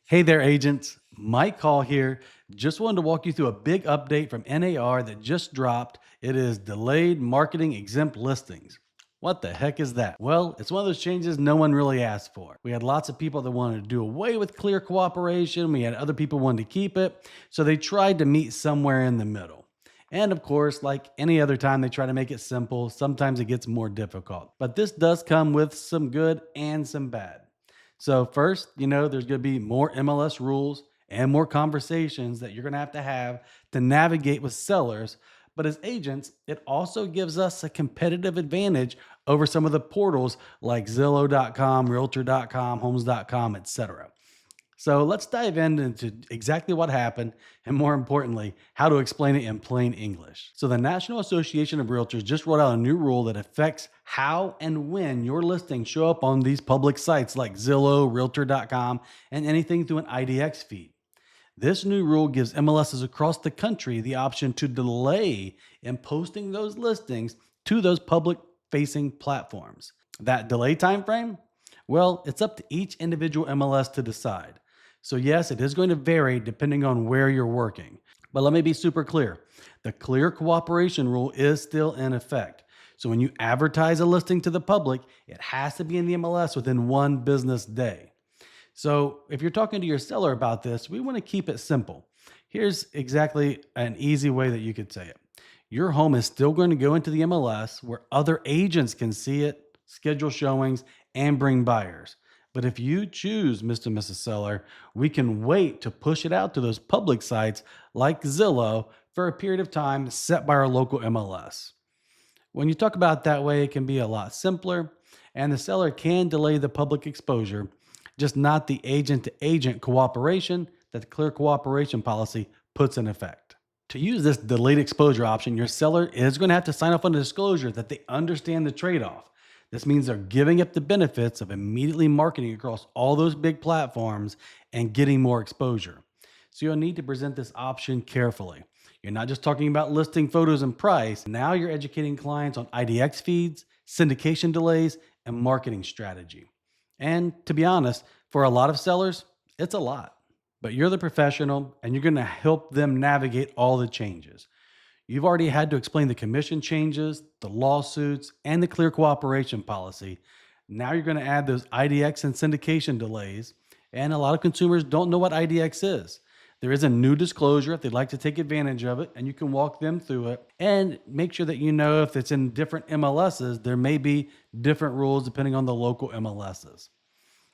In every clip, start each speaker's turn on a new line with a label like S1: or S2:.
S1: Hey there, agents. Mike Call here. Just wanted to walk you through a big update from NAR that just dropped. It is delayed marketing exempt listings. What the heck is that? Well, it's one of those changes no one really asked for. We had lots of people that wanted to do away with clear cooperation. We had other people wanting to keep it. So they tried to meet somewhere in the middle. And of course, like any other time they try to make it simple, sometimes it gets more difficult. But this does come with some good and some bad. So first, there's going to be more MLS rules and more conversations that you're going to have to navigate with sellers. But as agents, it also gives us a competitive advantage over some of the portals like Zillow.com, Realtor.com, Homes.com, etc. So let's dive into exactly what happened and, more importantly, how to explain it in plain English. So, the National Association of Realtors just rolled out a new rule that affects how and when your listings show up on these public sites like Zillow, Realtor.com, and anything through an IDX feed. This new rule gives MLSs across the country the option to delay in posting those listings to those public facing platforms. That delay time frame? Well, it's up to each individual MLS to decide. So, yes, it is going to vary depending on where you're working. But let me be super clear, the clear cooperation rule is still in effect. So, when you advertise a listing to the public, it has to be in the MLS within one business day. So, if you're talking to your seller about this, we want to keep it simple. Here's exactly an easy way that you could say it. Your home is still going to go into the MLS where other agents can see it, schedule showings, and bring buyers. But if you choose, Mr. and Mrs. Seller, we can wait to push it out to those public sites like Zillow for a period of time set by our local MLS. When you talk about it that way, it can be a lot simpler, and the seller can delay the public exposure, just not the agent to agent cooperation that the clear cooperation policy puts in effect. To use this delayed exposure option, your seller is going to have to sign off on a disclosure that they understand the trade off. This means they're giving up the benefits of immediately marketing across all those big platforms and getting more exposure. So you'll need to present this option carefully. You're not just talking about listing photos and price. Now you're educating clients on IDX feeds, syndication delays, and marketing strategy. And to be honest, for a lot of sellers, it's a lot. But you're the professional and you're going to help them navigate all the changes. You've already had to explain the commission changes, the lawsuits, and the clear cooperation policy. Now you're going to add those IDX and syndication delays. And a lot of consumers don't know what IDX is. There is a new disclosure if they'd like to take advantage of it, and you can walk them through it and make sure that you know if it's in different MLSs, there may be different rules depending on the local MLSs.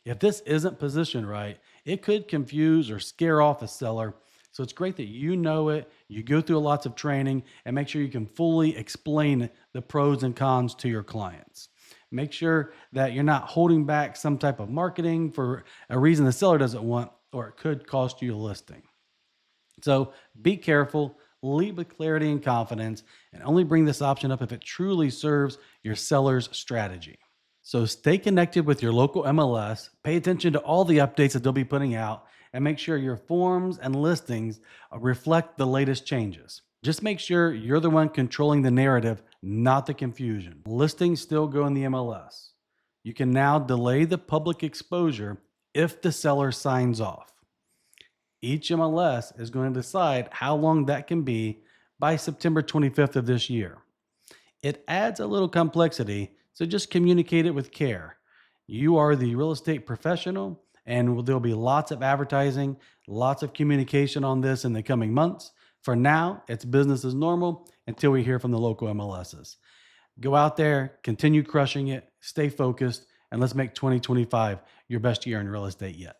S1: If this isn't positioned right, it could confuse or scare off a seller. So it's great that you know it, you go through lots of training, and make sure you can fully explain the pros and cons to your clients. Make sure that you're not holding back some type of marketing for a reason the seller doesn't want, or it could cost you a listing. So be careful, lead with clarity and confidence, and only bring this option up if it truly serves your seller's strategy. So stay connected with your local MLS, pay attention to all the updates that they'll be putting out, and make sure your forms and listings reflect the latest changes. Just make sure you're the one controlling the narrative, not the confusion. Listings still go in the MLS. You can now delay the public exposure if the seller signs off. Each MLS is going to decide how long that can be by September 25th of this year. It adds a little complexity, so just communicate it with care. You are the real estate professional, and there'll be lots of advertising, lots of communication on this in the coming months. For now, it's business as normal until we hear from the local MLSs. Go out there, continue crushing it, stay focused, and let's make 2025 your best year in real estate yet.